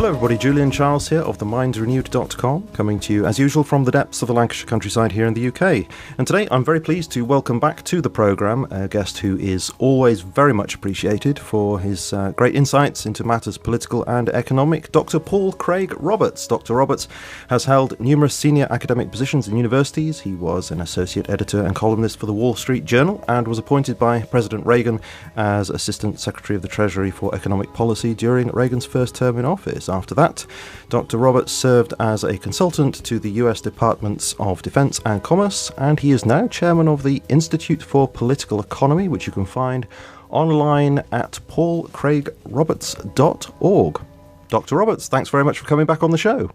Hello everybody, Julian Charles here of themindsrenewed.com, coming to you as usual from the depths of the Lancashire countryside here in the UK. And today I'm very pleased to welcome back to the programme a guest who is always very much appreciated for his great insights into matters political and economic, Dr. Paul Craig Roberts. Dr. Roberts has held numerous senior academic positions in universities. He was an associate editor and columnist for the Wall Street Journal and was appointed by President Reagan as Assistant Secretary of the Treasury for Economic Policy during Reagan's first term in office. After that, Dr. Roberts served as a consultant to the US Departments of Defense and Commerce, and he is now chairman of the Institute for Political Economy, which you can find online at paulcraigroberts.org. Dr. Roberts, thanks very much for coming back on the show.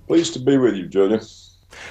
Pleased to be with you, Julian.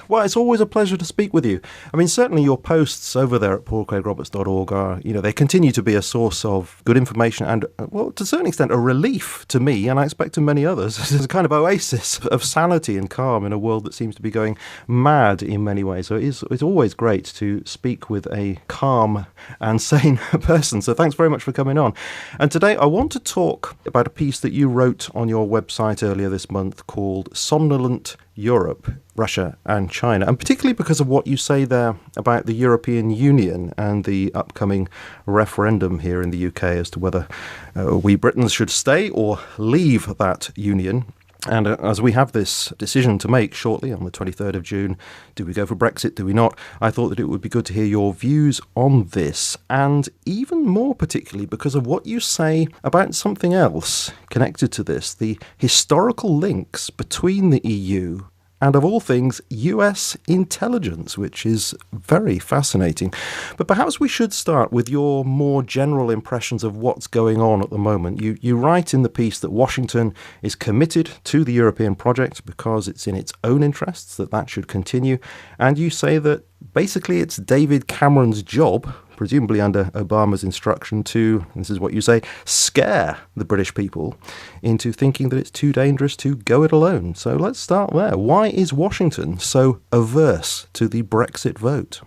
Well, it's always a pleasure to speak with you. I mean, certainly your posts over there at paulcraigroberts.org are, they continue to be a source of good information and, well, to a certain extent, a relief to me, and I expect to many others. It's a kind of oasis of sanity and calm in a world that seems to be going mad in many ways. So it's always great to speak with a calm and sane person. So thanks very much for coming on. And today I want to talk about a piece that you wrote on your website earlier this month called Somnolent Europe, Russia and China, and particularly because of what you say there about the European Union and the upcoming referendum here in the UK as to whether we Britons should stay or leave that union. And as we have this decision to make shortly on the 23rd of June, do we go for Brexit, do we not? I thought that it would be good to hear your views on this, and even more particularly because of what you say about something else connected to this, the historical links between the EU and, of all things, US intelligence, which is very fascinating. But perhaps we should start with your more general impressions of what's going on at the moment. You write in the piece that Washington is committed to the European project because it's in its own interests that should continue. And you say that basically it's David Cameron's job, presumably under Obama's instruction, to, this is what you say, scare the British people into thinking that it's too dangerous to go it alone. So let's start there. Why is Washington so averse to the Brexit vote?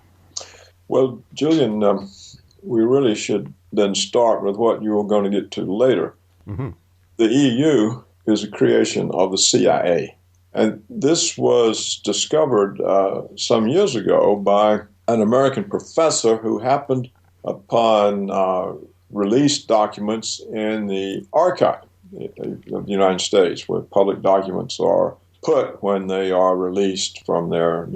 Well, Julian, we really should then start with what you were going to get to later. Mm-hmm. The EU is a creation of the CIA. And this was discovered some years ago by an American professor who happened upon released documents in the archive of the United States, where public documents are put when they are released from their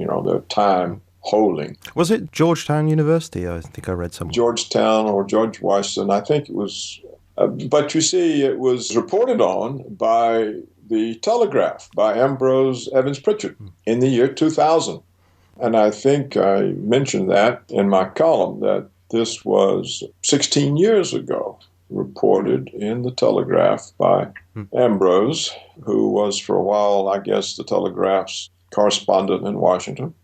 time holding. Was it Georgetown University? I think I read somewhere. Georgetown or George Washington, I think it was. But you see, it was reported on by the Telegraph, by Ambrose Evans Pritchard in the year 2000. And I think I mentioned that in my column, that this was 16 years ago, reported in the Telegraph by Ambrose, who was for a while, I guess, the Telegraph's correspondent in Washington.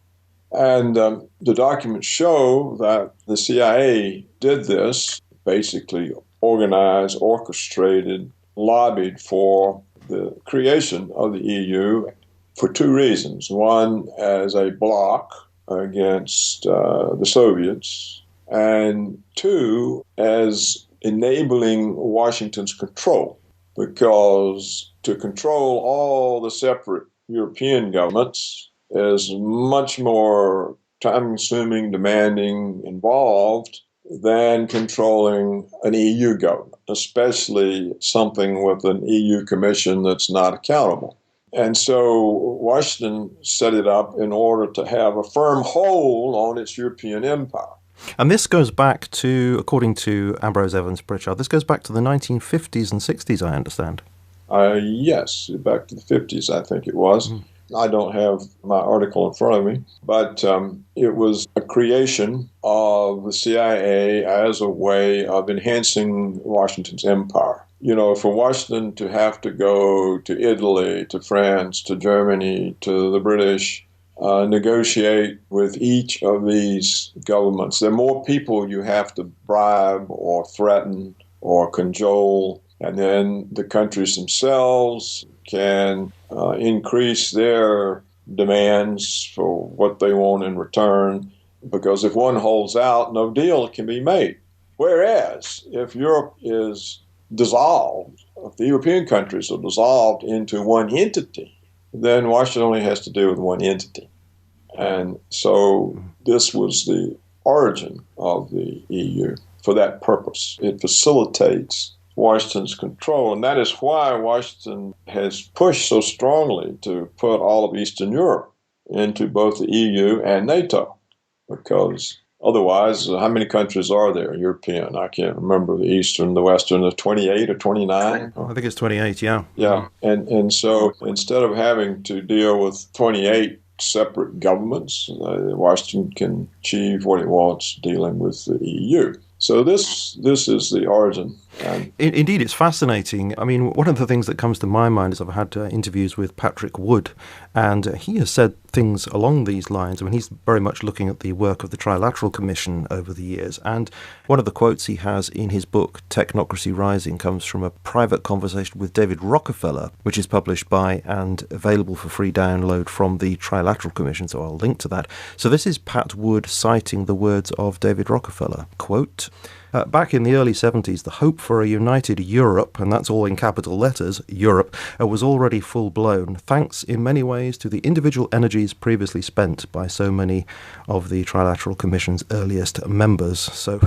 And the documents show that the CIA did this, basically organized, orchestrated, lobbied for the creation of the EU for two reasons. One, as a bloc against the Soviets, and two, as enabling Washington's control, because to control all the separate European governments is much more time-consuming, demanding, involved than controlling an EU government, especially something with an EU Commission that's not accountable. And so Washington set it up in order to have a firm hold on its European empire. And this goes back to, according to Ambrose Evans Pritchard, this goes back to the 1950s and 60s, I understand. Yes, back to the 50s, I think it was. I don't have my article in front of me, but it was a creation of the CIA as a way of enhancing Washington's empire. For Washington to have to go to Italy, to France, to Germany, to the British, negotiate with each of these governments, there are more people you have to bribe or threaten or cajole, and then the countries themselves can increase their demands for what they want in return, because if one holds out, no deal can be made. Whereas if Europe is dissolved of the European countries are dissolved into one entity, then Washington only has to deal with one entity. And so this was the origin of the EU for that purpose. It facilitates Washington's control, and that is why Washington has pushed so strongly to put all of Eastern Europe into both the EU and NATO, because otherwise, how many countries are there, European? I can't remember, the Eastern, the Western, the 28 or 29? I think it's 28, yeah. Yeah, and so instead of having to deal with 28 separate governments, Washington can achieve what it wants dealing with the EU. So this is the origin. Indeed, it's fascinating. I mean, one of the things that comes to my mind is I've had interviews with Patrick Wood, and he has said things along these lines. I mean, he's very much looking at the work of the Trilateral Commission over the years. And one of the quotes he has in his book, Technocracy Rising, comes from a private conversation with David Rockefeller, which is published by and available for free download from the Trilateral Commission. So I'll link to that. So this is Pat Wood citing the words of David Rockefeller. Quote, back in the early 70s, the hope for a united Europe, and that's all in capital letters, Europe, was already full-blown, thanks in many ways to the individual energies previously spent by so many of the Trilateral Commission's earliest members. So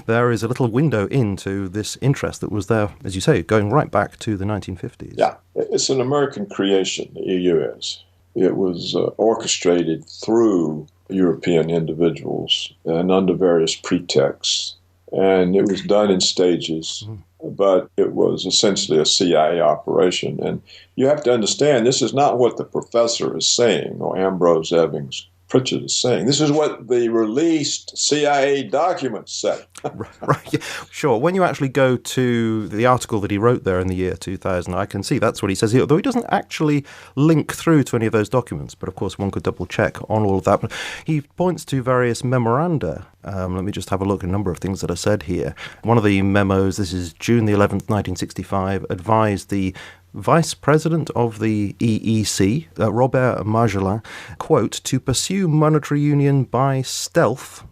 there is a little window into this interest that was there, as you say, going right back to the 1950s. Yeah, it's an American creation, the EU is. It was orchestrated through European individuals and under various pretexts. And it was done in stages, but it was essentially a CIA operation. And you have to understand, this is not what the professor is saying or Ambrose Evans Pritchett is saying. This is what the released CIA documents say. Right. Yeah. Sure. When you actually go to the article that he wrote there in the year 2000, I can see that's what he says here, although he doesn't actually link through to any of those documents. But of course, one could double check on all of that. But he points to various memoranda. Let me just have a look at a number of things that are said here. One of the memos, this is June the 11th, 1965, advised the Vice President of the EEC, Robert Marjolin, quote, to pursue monetary union by stealth,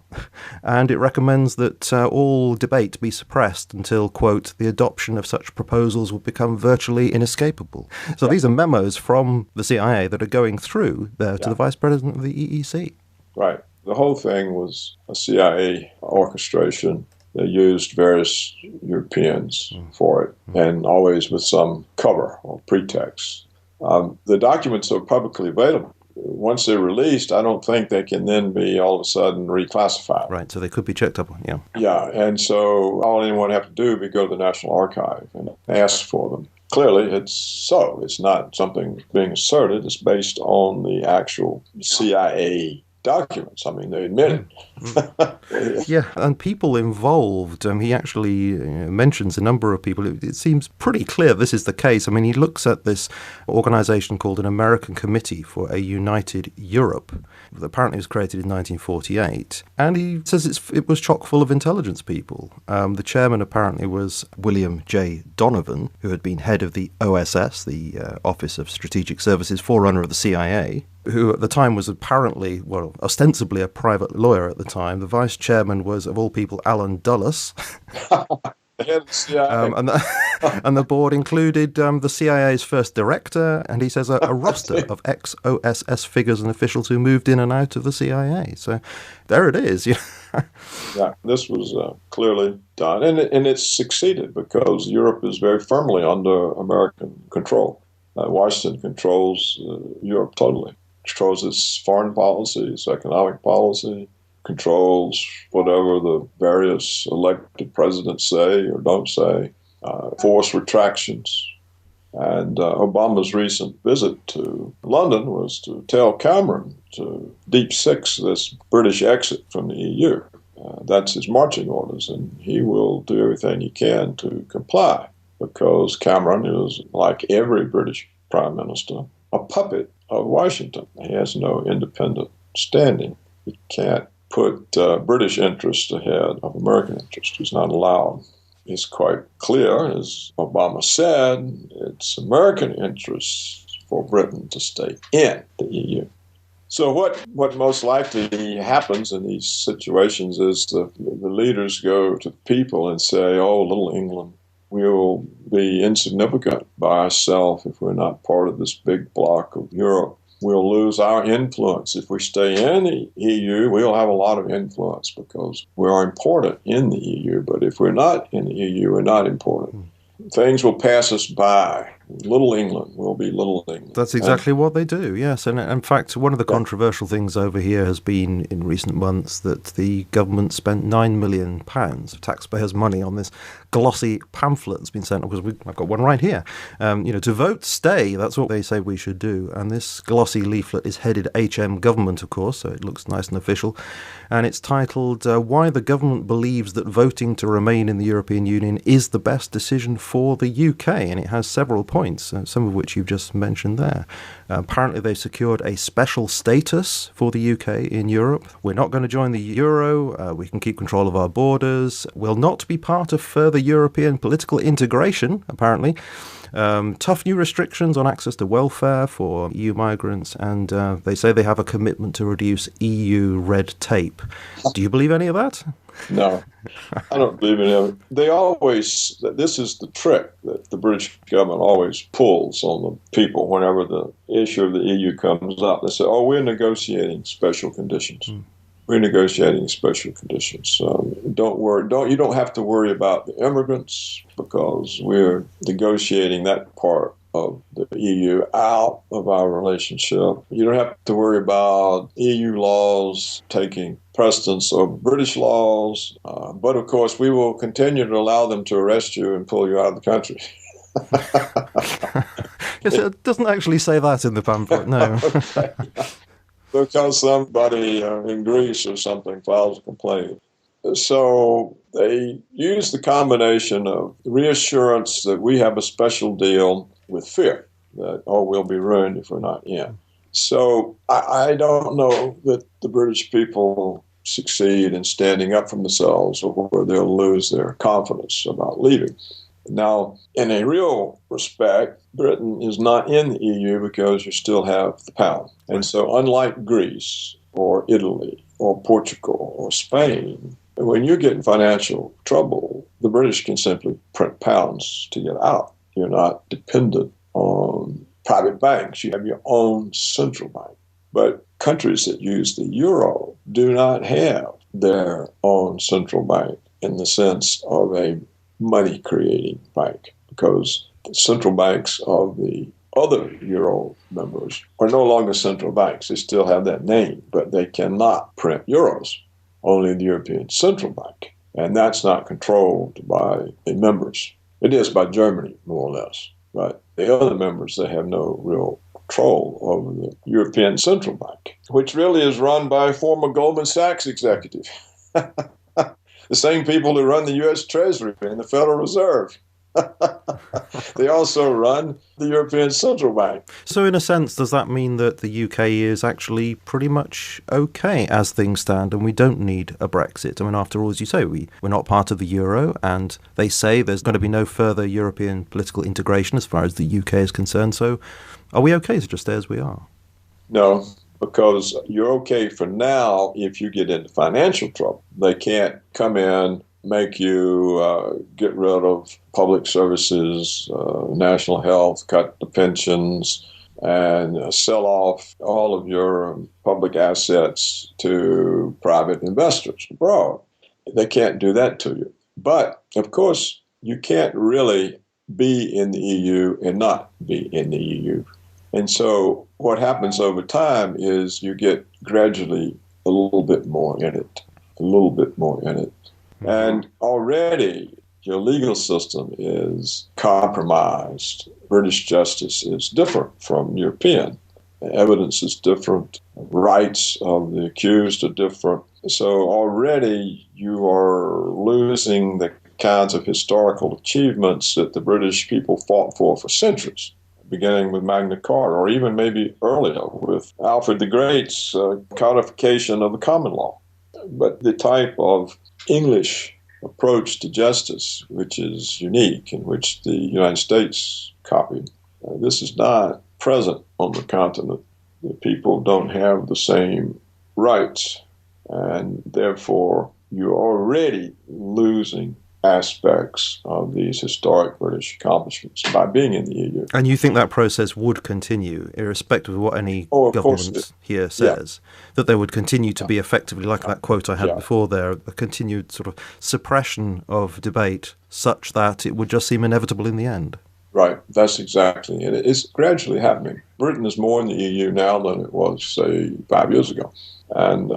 and it recommends that all debate be suppressed until, quote, the adoption of such proposals will become virtually inescapable. So these are memos from the CIA that are going through there to the Vice President of the EEC. Right. The whole thing was a CIA orchestration. They used various Europeans for it, and always with some cover or pretext. The documents are publicly available. Once they're released, I don't think they can then be all of a sudden reclassified. Right, so they could be checked up on, yeah. Yeah, and so all anyone would have to do would be go to the National Archive and ask for them. Clearly, it's so. It's not something being asserted. It's based on the actual CIA documents. I mean, they admit it. Yeah, and people involved. He actually mentions a number of people. It seems pretty clear this is the case. I mean, he looks at this organization called an American Committee for a United Europe that apparently was created in 1948, and he says it was chock full of intelligence people. The chairman apparently was William J. Donovan, who had been head of the OSS, the Office of Strategic Services, forerunner of the CIA, who at the time was apparently, well, ostensibly a private lawyer at the time. The vice chairman was, of all people, Alan Dulles. And the board included the CIA's first director, and he says a roster of ex-OSS figures and officials who moved in and out of the CIA. So there it is. Yeah, this was clearly done, and it's succeeded because Europe is very firmly under American control. Washington controls Europe totally. Controls its foreign policy, its economic policy, controls whatever the various elected presidents say or don't say, force retractions. And Obama's recent visit to London was to tell Cameron to deep six this British exit from the EU. That's his marching orders, and he will do everything he can to comply, because Cameron is, like every British prime minister, a puppet of Washington. He has no independent standing. He can't put British interest ahead of American interest. He's not allowed. It's quite clear, as Obama said, it's American interests for Britain to stay in the EU. So what most likely happens in these situations is the leaders go to the people and say, oh, little England, we'll be insignificant by ourselves if we're not part of this big block of Europe. We'll lose our influence. If we stay in the EU, we'll have a lot of influence because we are important in the EU. But if we're not in the EU, we're not important. Things will pass us by. Little England will be little England. That's exactly what they do, yes. And in fact, one of the controversial things over here has been in recent months that the government spent £9 million of taxpayers' money on this glossy pamphlet that's been sent, because I've got one right here, to vote stay. That's what they say we should do. And this glossy leaflet is headed HM Government, of course, so it looks nice and official. And it's titled, Why the Government Believes That Voting to Remain in the European Union is the Best Decision for the UK. And it has several points, some of which you've just mentioned there. Apparently they've secured a special status for the UK in Europe. We're not going to join the euro. We can keep control of our borders. We'll not be part of further European political integration, apparently. Tough new restrictions on access to welfare for EU migrants, and they say they have a commitment to reduce EU red tape. Do you believe any of that? No, I don't believe any of it. This is the trick that the British government always pulls on the people whenever the issue of the EU comes up. They say, we're negotiating special conditions. We're negotiating special conditions. Don't worry. You don't have to worry about the immigrants because we're negotiating that part of the EU out of our relationship. You don't have to worry about EU laws taking precedence over British laws. But of course, we will continue to allow them to arrest you and pull you out of the country. Yes, it doesn't actually say that in the pamphlet, no. Okay. Because somebody in Greece or something files a complaint. So they use the combination of reassurance that we have a special deal with fear that, we'll be ruined if we're not in. So I don't know that the British people succeed in standing up for themselves or they'll lose their confidence about leaving. Now, in a real respect, Britain is not in the EU because you still have the pound. And so unlike Greece or Italy or Portugal or Spain, when you get in financial trouble, the British can simply print pounds to get out. You're not dependent on private banks. You have your own central bank. But countries that use the euro do not have their own central bank in the sense of a money-creating bank, because the central banks of the other euro members are no longer central banks. They still have that name, but they cannot print euros. Only the European Central Bank. And that's not controlled by the members. It is by Germany, more or less. But the other members, they have no real control over the European Central Bank, which really is run by a former Goldman Sachs executive. The same people who run the U.S. Treasury and the Federal Reserve. They also run the European Central Bank. So in a sense, does that mean that the UK is actually pretty much okay as things stand and we don't need a Brexit? I mean, after all, as you say, we're not part of the euro, and they say there's going to be no further European political integration as far as the UK is concerned. So are we okay to just stay as we are? No, because you're okay for now if you get into financial trouble. They can't come in, make you get rid of public services, national health, cut the pensions, and sell off all of your public assets to private investors abroad. They can't do that to you. But, of course, you can't really be in the EU and not be in the EU. And so what happens over time is you get gradually a little bit more in it, a little bit more in it. And already your legal system is compromised. British justice is different from European. Evidence is different. Rights of the accused are different. So already you are losing the kinds of historical achievements that the British people fought for centuries, beginning with Magna Carta, or even maybe earlier with Alfred the Great's codification of the common law. But the type of English approach to justice, which is unique and which the United States copied, this is not present on the continent. The people don't have the same rights, and therefore you're already losing aspects of these historic British accomplishments by being in the EU. And you think that process would continue, irrespective of what any government here says, that there would continue to be effectively, like that quote I had before there, a continued sort of suppression of debate such that it would just seem inevitable in the end? Right, that's exactly it. It's gradually happening. Britain is more in the EU now than it was, say, 5 years ago. And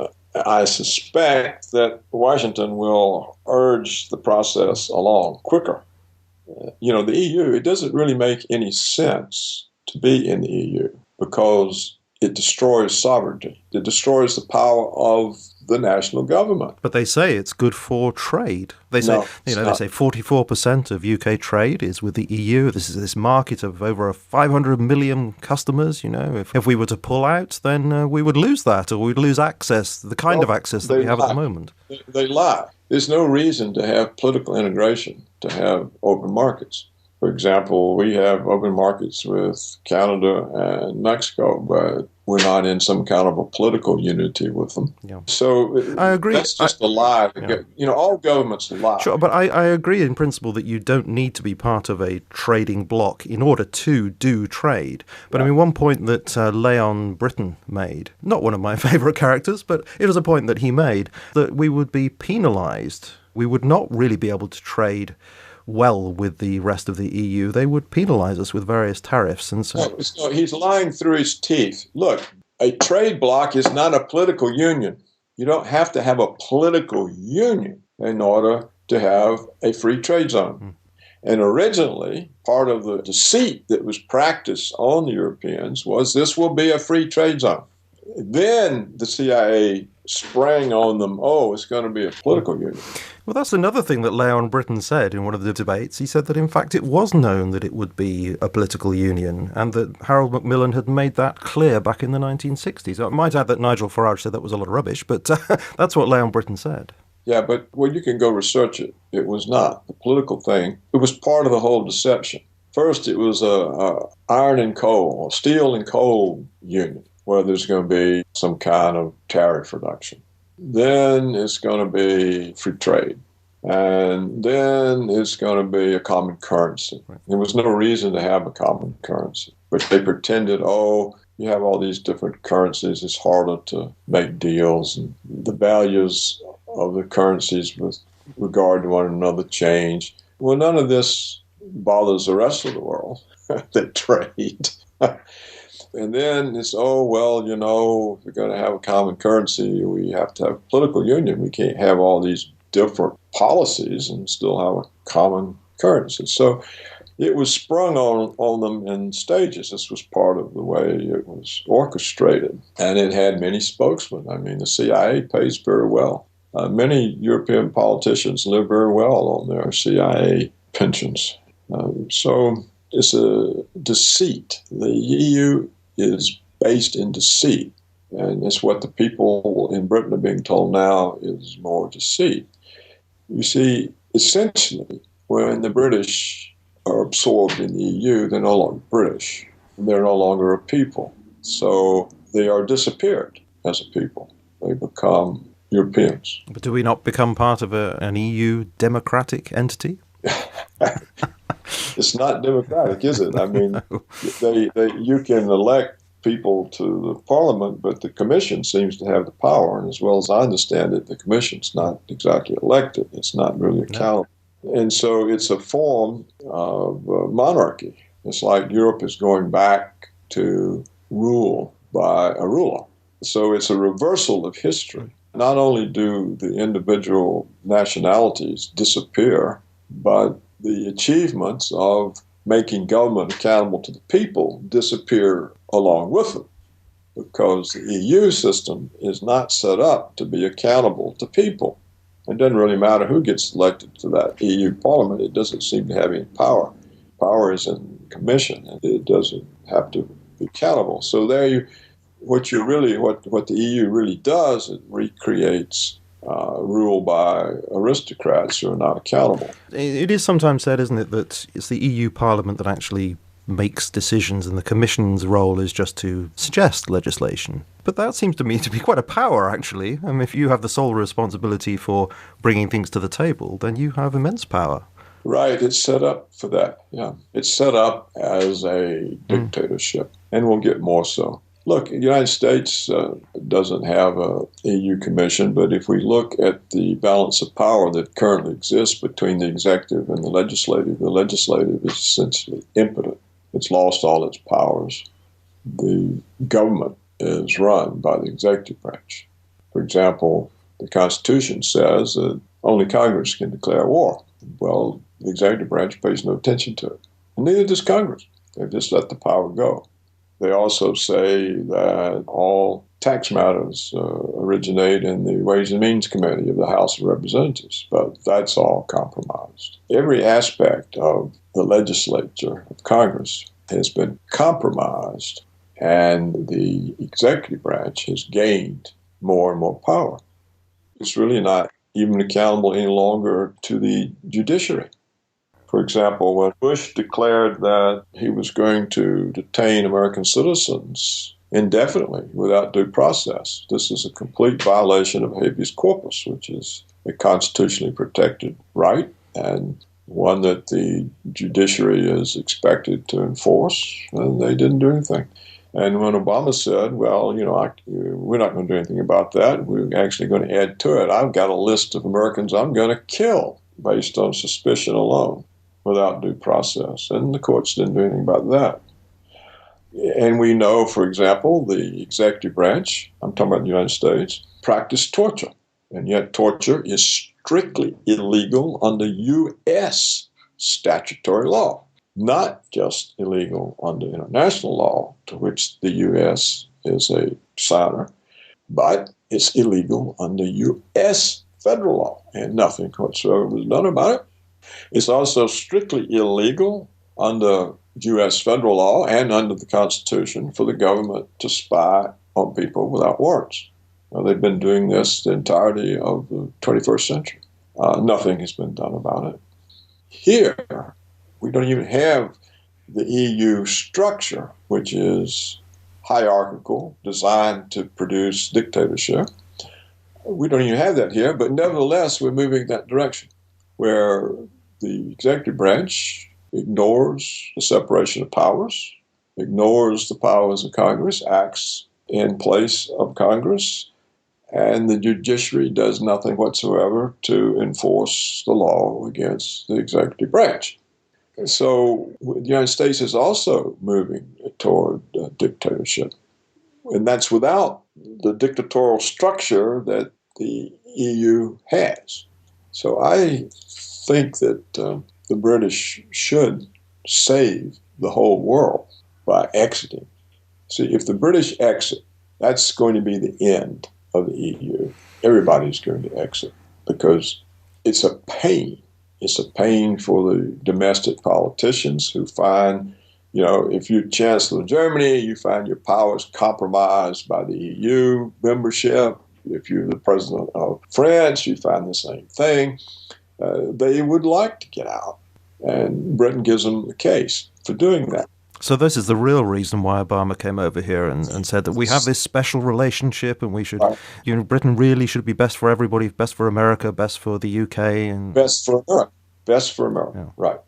I suspect that Washington will urge the process along quicker. The EU, it doesn't really make any sense to be in the EU because it destroys sovereignty. It destroys the power of the national government. But they say it's good for trade. They say, they say 44% of UK trade is with the EU. This is this market of over 500 million customers. If we were to pull out, then we would lose that, or we'd lose access, the kind of access that we have at the moment. They lie. There's no reason to have political integration, to have open markets. For example, we have open markets with Canada and Mexico, but we're not in some kind of a political unity with them. Yeah. So I agree. That's just a lie. Yeah. All governments lie. Sure, but I agree in principle that you don't need to be part of a trading bloc in order to do trade. But I mean, one point that Leon Britton made, not one of my favourite characters, but it was a point that he made, that we would be penalised. We would not really be able to trade well with the rest of the EU. They would penalise us with various tariffs. And so he's lying through his teeth. Look, a trade bloc is not a political union. You don't have to have a political union in order to have a free trade zone. And originally, part of the deceit that was practiced on the Europeans was this will be a free trade zone. Then the CIA sprang on them, it's going to be a political union. Well, that's another thing that Leon Britton said in one of the debates. He said that, in fact, it was known that it would be a political union and that Harold Macmillan had made that clear back in the 1960s. I might add that Nigel Farage said that was a lot of rubbish, but that's what Leon Britton said. Yeah, but you can go research it. It was not a political thing. It was part of the whole deception. First, it was a iron and coal, steel and coal union, where there's going to be some kind of tariff reduction. Then it's going to be free trade. And then it's going to be a common currency. There was no reason to have a common currency. But they pretended, you have all these different currencies, it's harder to make deals. And the values of the currencies with regard to one another change. Well, none of this bothers the rest of the world that trade. And then it's, if we're going to have a common currency, we have to have a political union. We can't have all these different policies and still have a common currency. So it was sprung on them in stages. This was part of the way it was orchestrated. And it had many spokesmen. I mean, the CIA pays very well. Many European politicians live very well on their CIA pensions. So it's a deceit. The EU is based in deceit. And it's what the people in Britain are being told now is more deceit. You see, essentially, when the British are absorbed in the EU, they're no longer British. They're no longer a people. So they are disappeared as a people. They become Europeans. But do we not become part of an EU democratic entity? It's not democratic, is it? I mean, you can elect people to the parliament, but the commission seems to have the power. And as well as I understand it, the commission's not exactly elected. It's not really accountable. No. And so it's a form of monarchy. It's like Europe is going back to rule by a ruler. So it's a reversal of history. Not only do the individual nationalities disappear, but the achievements of making government accountable to the people disappear along with them, because the EU system is not set up to be accountable to people. It doesn't really matter who gets elected to that EU parliament. It doesn't seem to have any power. Power is in commission, and it doesn't have to be accountable. So what the EU really does, it recreates rule by aristocrats who are not accountable. It is sometimes said, isn't it, that it's the EU Parliament that actually makes decisions and the Commission's role is just to suggest legislation. But that seems to me to be quite a power, actually. I mean, if you have the sole responsibility for bringing things to the table, then you have immense power. Right, it's set up for that, yeah. It's set up as a dictatorship, and will get more so. Look, the United States doesn't have a EU commission, but if we look at the balance of power that currently exists between the executive and the legislative is essentially impotent. It's lost all its powers. The government is run by the executive branch. For example, the Constitution says that only Congress can declare war. Well, the executive branch pays no attention to it. And neither does Congress. They've just let the power go. They also say that all tax matters originate in the Ways and Means Committee of the House of Representatives, but that's all compromised. Every aspect of the legislature of Congress has been compromised, and the executive branch has gained more and more power. It's really not even accountable any longer to the judiciary. For example, when Bush declared that he was going to detain American citizens indefinitely without due process, this is a complete violation of habeas corpus, which is a constitutionally protected right and one that the judiciary is expected to enforce, and they didn't do anything. And when Obama said, well, we're not going to do anything about that, we're actually going to add to it, I've got a list of Americans I'm going to kill based on suspicion alone without due process. And the courts didn't do anything about that. And we know, for example, the executive branch, I'm talking about the United States, practiced torture. And yet torture is strictly illegal under U.S. statutory law, not just illegal under international law, to which the U.S. is a signer, but it's illegal under U.S. federal law, and nothing whatsoever was done about it. It's also strictly illegal under U.S. federal law and under the Constitution for the government to spy on people without warrants. Now, they've been doing this the entirety of the 21st century. Nothing has been done about it. Here, we don't even have the EU structure, which is hierarchical, designed to produce dictatorship. We don't even have that here, but nevertheless, we're moving in that direction, where the executive branch ignores the separation of powers, ignores the powers of Congress, acts in place of Congress, and the judiciary does nothing whatsoever to enforce the law against the executive branch. So the United States is also moving toward dictatorship. And that's without the dictatorial structure that the EU has. So I think that the British should save the whole world by exiting. See, if the British exit, that's going to be the end of the EU. Everybody's going to exit because it's a pain. It's a pain for the domestic politicians who find, if you're Chancellor of Germany, you find your powers compromised by the EU membership. If you're the President of France, you find the same thing. They would like to get out. And Britain gives them the case for doing that. So this is the real reason why Obama came over here and said that we have this special relationship and we should, Britain really should be best for everybody, best for America, best for the UK. And Best for America. Best for America, yeah.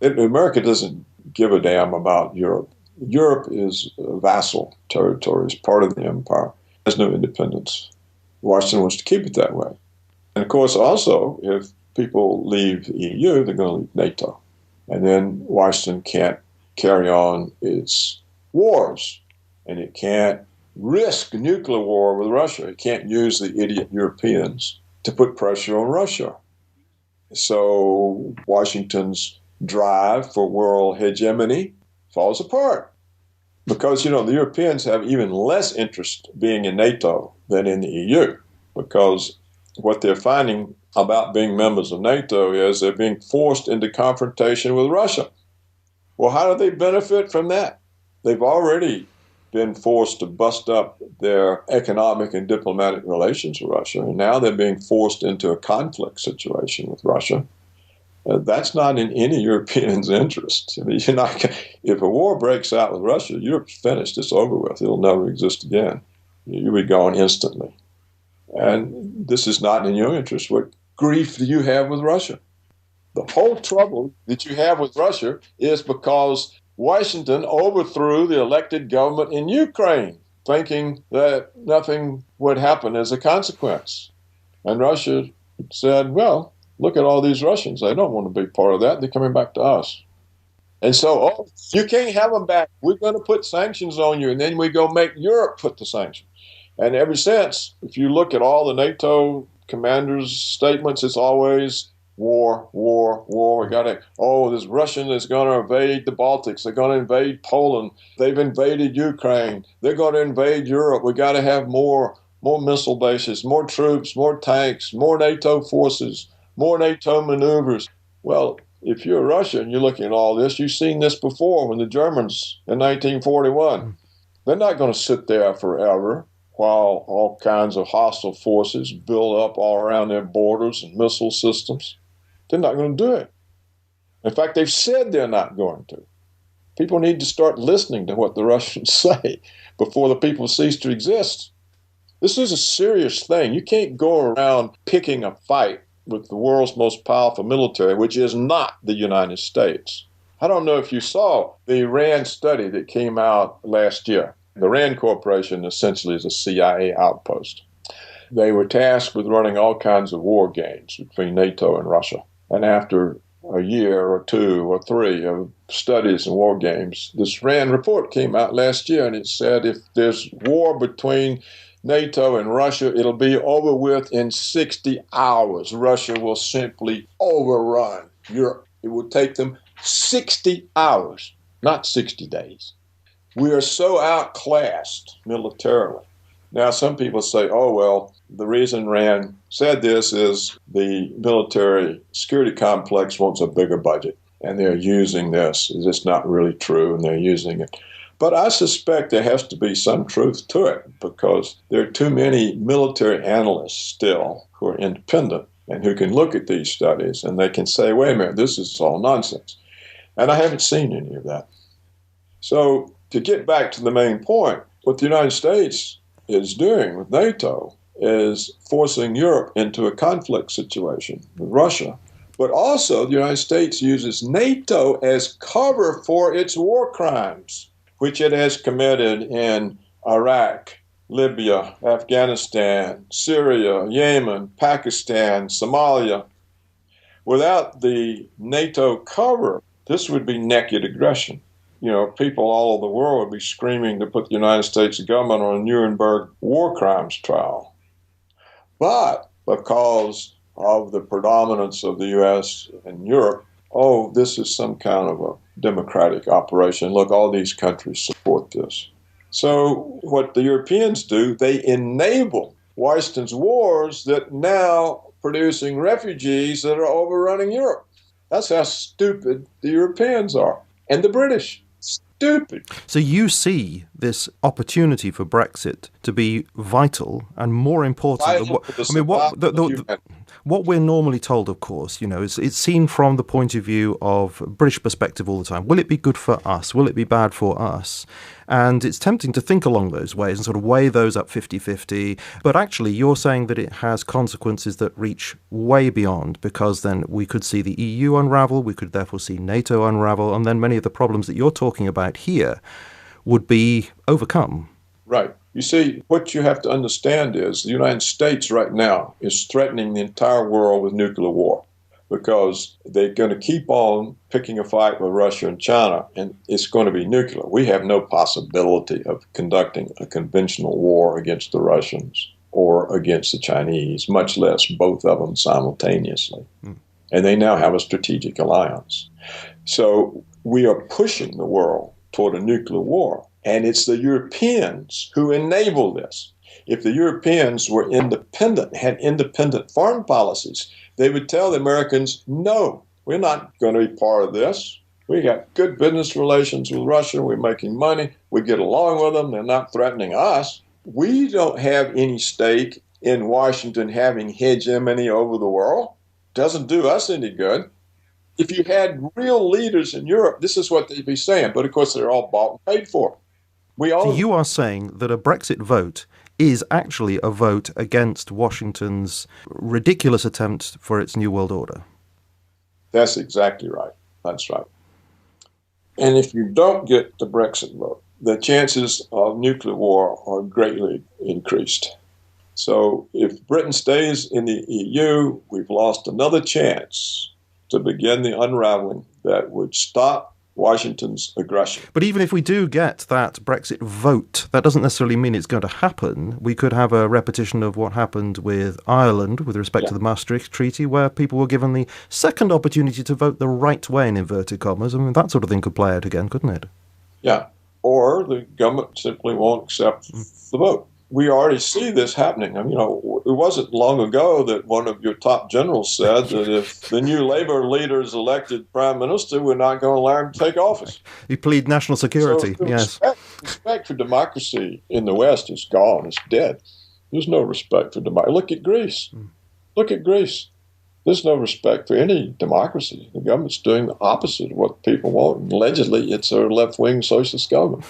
Right. America doesn't give a damn about Europe. Europe is a vassal territory, it's part of the empire. There's no independence. Washington wants to keep it that way. And of course, also, if people leave the EU, they're going to leave NATO. And then Washington can't carry on its wars, and it can't risk nuclear war with Russia. It can't use the idiot Europeans to put pressure on Russia. So Washington's drive for world hegemony falls apart because, the Europeans have even less interest being in NATO than in the EU, because what they're finding about being members of NATO is they're being forced into confrontation with Russia. Well, how do they benefit from that? They've already been forced to bust up their economic and diplomatic relations with Russia, and now they're being forced into a conflict situation with Russia. That's not in any European's interest. I mean, if a war breaks out with Russia, Europe's finished. It's over with. It'll never exist again. You would be gone instantly. And this is not in your interest. What grief do you have with Russia? The whole trouble that you have with Russia is because Washington overthrew the elected government in Ukraine, thinking that nothing would happen as a consequence. And Russia said, well, look at all these Russians. They don't want to be part of that. They're coming back to us. And so, you can't have them back. We're going to put sanctions on you. And then we go make Europe put the sanctions. And ever since, if you look at all the NATO commanders' statements, it's always war, war, war. We got to, this Russian is going to invade the Baltics. They're going to invade Poland. They've invaded Ukraine. They're going to invade Europe. We got to have more missile bases, more troops, more tanks, more NATO forces, more NATO maneuvers. Well, if you're Russia and you're looking at all this, you've seen this before when the Germans in 1941. They're not going to sit there forever while all kinds of hostile forces build up all around their borders and missile systems. They're not going to do it. In fact, they've said they're not going to. People need to start listening to what the Russians say before the people cease to exist. This is a serious thing. You can't go around picking a fight with the world's most powerful military, which is not the United States. I don't know if you saw the RAND study that came out last year. The RAND Corporation essentially is a CIA outpost. They were tasked with running all kinds of war games between NATO and Russia. And after a year or two or three of studies and war games, this RAND report came out last year, and it said if there's war between NATO and Russia, it'll be over with in 60 hours. Russia will simply overrun Europe. It will take them 60 hours, not 60 days. We are so outclassed militarily. Now, some people say, the reason Rand said this is the military security complex wants a bigger budget, and they're using this. It's not really true, and they're using it. But I suspect there has to be some truth to it, because there are too many military analysts still who are independent and who can look at these studies, and they can say, wait a minute, this is all nonsense. And I haven't seen any of that. So, to get back to the main point, what the United States is doing with NATO is forcing Europe into a conflict situation with Russia. But also, the United States uses NATO as cover for its war crimes, which it has committed in Iraq, Libya, Afghanistan, Syria, Yemen, Pakistan, Somalia. Without the NATO cover, this would be naked aggression. People all over the world would be screaming to put the United States government on a Nuremberg war crimes trial. But because of the predominance of the U.S. and Europe, this is some kind of a democratic operation. Look, all these countries support this. So what the Europeans do, they enable Washington's wars that now producing refugees that are overrunning Europe. That's how stupid the Europeans are. And the British. Stupid. So you see this opportunity for Brexit to be vital and more important than what we're normally told, of course, it's seen from the point of view of British perspective all the time. Will it be good for us? Will it be bad for us? And it's tempting to think along those ways and sort of weigh those up 50-50. But actually, you're saying that it has consequences that reach way beyond, because then we could see the EU unravel, we could therefore see NATO unravel, and then many of the problems that you're talking about here would be overcome. Right. You see, what you have to understand is the United States right now is threatening the entire world with nuclear war, because they're going to keep on picking a fight with Russia and China, and it's going to be nuclear. We have no possibility of conducting a conventional war against the Russians or against the Chinese, much less both of them simultaneously. And they now have a strategic alliance. So we are pushing the world toward a nuclear war, and it's the Europeans who enable this. If the Europeans were independent, had independent foreign policies, they would tell the Americans, no, we're not going to be part of this. We got good business relations with Russia. We're making money. We get along with them. They're not threatening us. We don't have any stake in Washington having hegemony over the world. Doesn't do us any good. If you had real leaders in Europe, this is what they'd be saying. But, of course, they're all bought and paid for. So you are saying that a Brexit vote is actually a vote against Washington's ridiculous attempt for its New World Order. That's exactly right. That's right. And if you don't get the Brexit vote, the chances of nuclear war are greatly increased. So if Britain stays in the EU, we've lost another chance to begin the unraveling that would stop Washington's aggression. But even if we do get that Brexit vote, that doesn't necessarily mean it's going to happen. We could have a repetition of what happened with Ireland with respect to the Maastricht Treaty, where people were given the second opportunity to vote the right way, in inverted commas. I mean, that sort of thing could play out again, couldn't it? Yeah. Or the government simply won't accept the vote. We already see this happening. I mean, it wasn't long ago that one of your top generals said that if the new Labour leader is elected prime minister, we're not going to allow him to take office. You plead national security, so yes. Respect for democracy in the West is gone. It's dead. There's no respect for democracy. Look at Greece. Look at Greece. There's no respect for any democracy. The government's doing the opposite of what people want. And allegedly, it's a left-wing socialist government.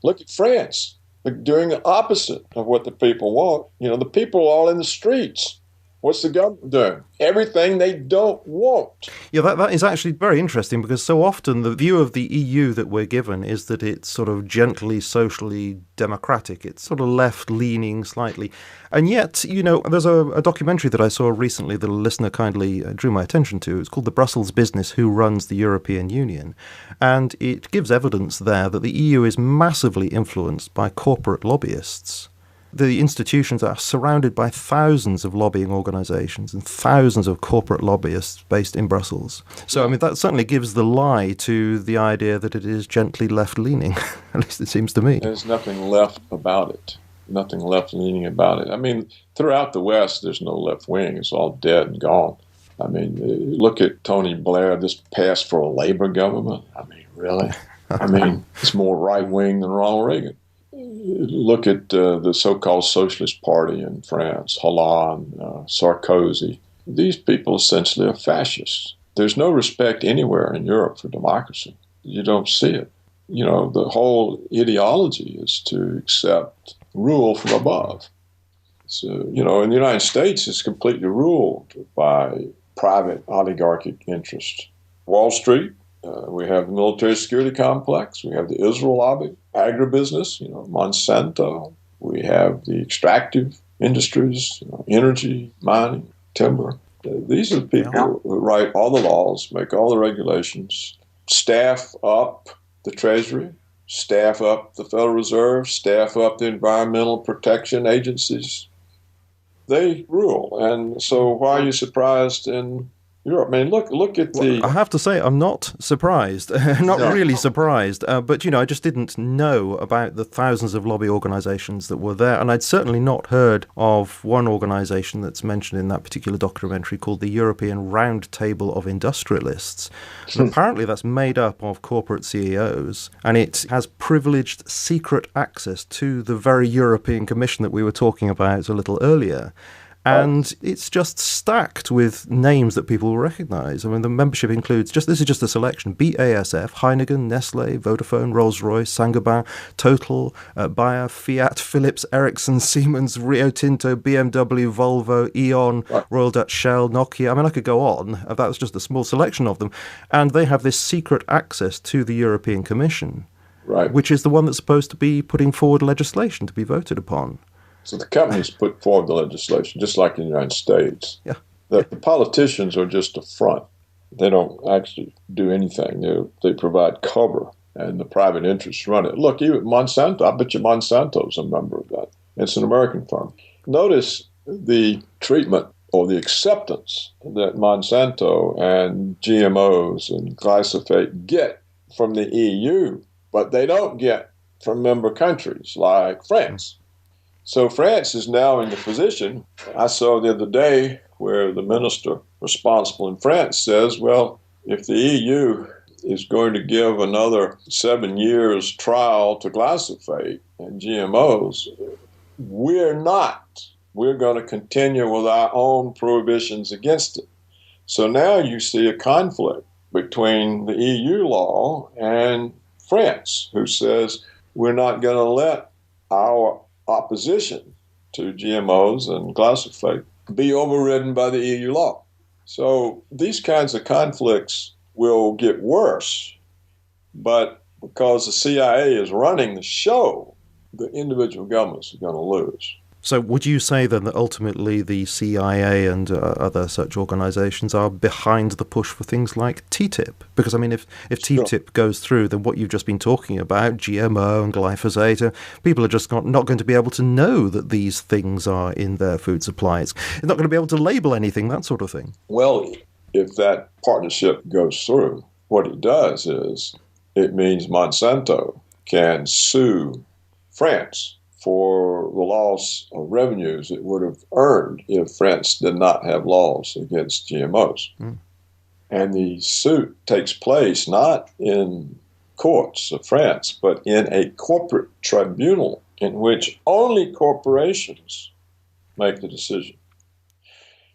Look at France. They're doing the opposite of what the people want. The people are all in the streets. What's the government doing? Everything they don't want. Yeah, that is actually very interesting, because so often the view of the EU that we're given is that it's sort of gently, socially democratic. It's sort of left-leaning slightly. And yet, there's a documentary that I saw recently that a listener kindly drew my attention to. It's called The Brussels Business, Who Runs the European Union? And it gives evidence there that the EU is massively influenced by corporate lobbyists. The institutions are surrounded by thousands of lobbying organisations and thousands of corporate lobbyists based in Brussels. So, I mean, that certainly gives the lie to the idea that it is gently left-leaning, at least it seems to me. There's nothing left about it, nothing left-leaning about it. I mean, throughout the West, there's no left wing. It's all dead and gone. I mean, look at Tony Blair, this passed for a Labour government. I mean, really? I mean, it's more right-wing than Ronald Reagan. Look at the so-called Socialist Party in France, Hollande, Sarkozy. These people essentially are fascists. There's no respect anywhere in Europe for democracy. You don't see it. The whole ideology is to accept rule from above. So, in the United States, it's completely ruled by private oligarchic interests. Wall Street, we have the military security complex, we have the Israel lobby, agribusiness, Monsanto, we have the extractive industries, energy, mining, timber. These are the people who write all the laws, make all the regulations, staff up the Treasury, staff up the Federal Reserve, staff up the environmental protection agencies. They rule. And so why are you surprised in Europe? I mean, look at the... I have to say, I'm not surprised. Really surprised. But, I just didn't know about the thousands of lobby organisations that were there. And I'd certainly not heard of one organisation that's mentioned in that particular documentary called the European Round Table of Industrialists. And apparently that's made up of corporate CEOs. And it has privileged secret access to the very European Commission that we were talking about a little earlier. And it's just stacked with names that people will recognise. I mean, the membership includes, this is just a selection, BASF, Heineken, Nestle, Vodafone, Rolls-Royce, Saint-Gobain, Total, Bayer, Fiat, Philips, Ericsson, Siemens, Rio Tinto, BMW, Volvo, E.ON, Royal Dutch Shell, Nokia. I mean, I could go on. That was just a small selection of them. And they have this secret access to the European Commission, which is the one that's supposed to be putting forward legislation to be voted upon. So the companies put forward the legislation, just like in the United States. Yeah. The politicians are just a front. They don't actually do anything. They provide cover, and the private interests run it. Look, even Monsanto, I bet you Monsanto's a member of that. It's an American firm. Notice the treatment or the acceptance that Monsanto and GMOs and glyphosate get from the EU, but they don't get from member countries like France. So France is now in the position, I saw the other day, where the minister responsible in France says, well, if the EU is going to give another 7 years trial to glyphosate and GMOs, we're not. We're going to continue with our own prohibitions against it. So now you see a conflict between the EU law and France, who says we're not going to let our opposition to GMOs and glyphosate be overridden by the EU law. So these kinds of conflicts will get worse, but because the CIA is running the show, the individual governments are going to lose. So would you say then that ultimately the CIA and other such organisations are behind the push for things like TTIP? Because, I mean, if TTIP goes through, then what you've just been talking about, GMO and glyphosate, people are just not going to be able to know that these things are in their food supplies. They're not going to be able to label anything, that sort of thing. Well, if that partnership goes through, what it does is it means Monsanto can sue France for the loss of revenues it would have earned if France did not have laws against GMOs. And the suit takes place not in courts of France, but in a corporate tribunal in which only corporations make the decision.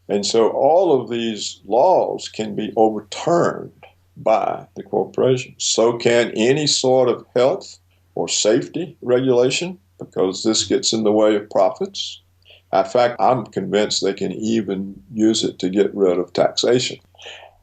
And so all of these laws can be overturned by the corporation. So can any sort of health or safety regulation, because this gets in the way of profits. In fact, I'm convinced they can even use it to get rid of taxation.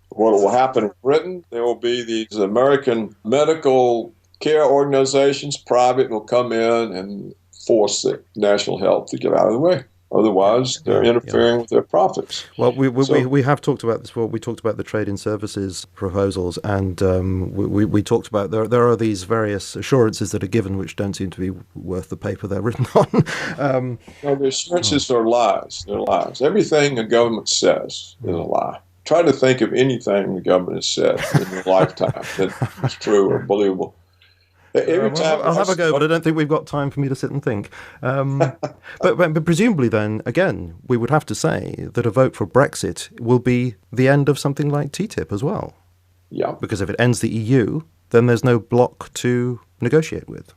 What will happen in Britain, there will be these American medical care organizations, private, will come in and force the national health to get out of the way. Otherwise, they're interfering with their profits. Well, we have talked about this before. We talked about the trade in services proposals, and we talked about there are these various assurances that are given which don't seem to be worth the paper they're written on. No, the assurances are lies. They're lies. Everything the government says is a lie. Try to think of anything the government has said in your lifetime that is true or believable. Every time I'll have a go, but I don't think we've got time for me to sit and think. But presumably then, again, we would have to say that a vote for Brexit will be the end of something like TTIP as well. Yeah. Because if it ends the EU, then there's no bloc to negotiate with.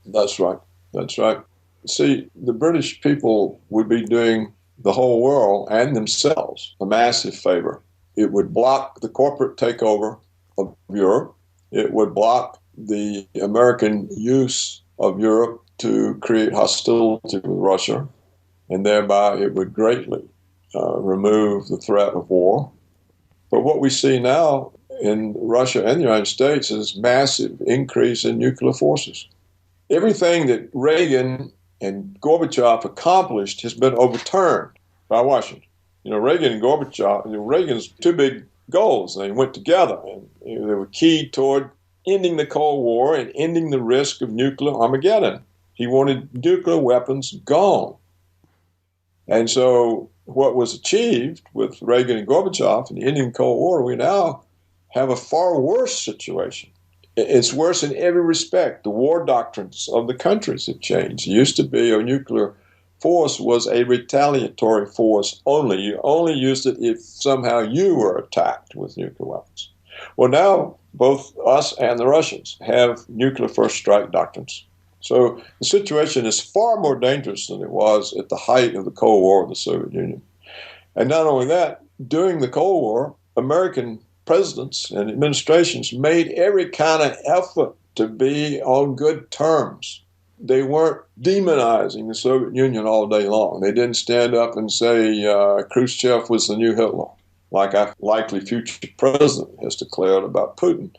That's right. That's right. See, the British people would be doing the whole world and themselves a massive favor. It would block the corporate takeover of Europe. It would block the American use of Europe to create hostility with Russia, and thereby it would greatly remove the threat of war. But what we see now in Russia and the United States is massive increase in nuclear forces. Everything that Reagan and Gorbachev accomplished has been overturned by Washington. Reagan and Gorbachev, Reagan's two big goals, they went together, and they were key toward ending the Cold War and ending the risk of nuclear Armageddon. He wanted nuclear weapons gone. And so what was achieved with Reagan and Gorbachev and ending the Cold War, we now have a far worse situation. It's worse in every respect. The war doctrines of the countries have changed. It used to be a nuclear force was a retaliatory force only. You only used it if somehow you were attacked with nuclear weapons. Well, now both us and the Russians have nuclear first strike doctrines. So the situation is far more dangerous than it was at the height of the Cold War with the Soviet Union. And not only that, during the Cold War, American presidents and administrations made every kind of effort to be on good terms. They weren't demonizing the Soviet Union all day long. They didn't stand up and say Khrushchev was the new Hitler, like a likely future president has declared about Putin.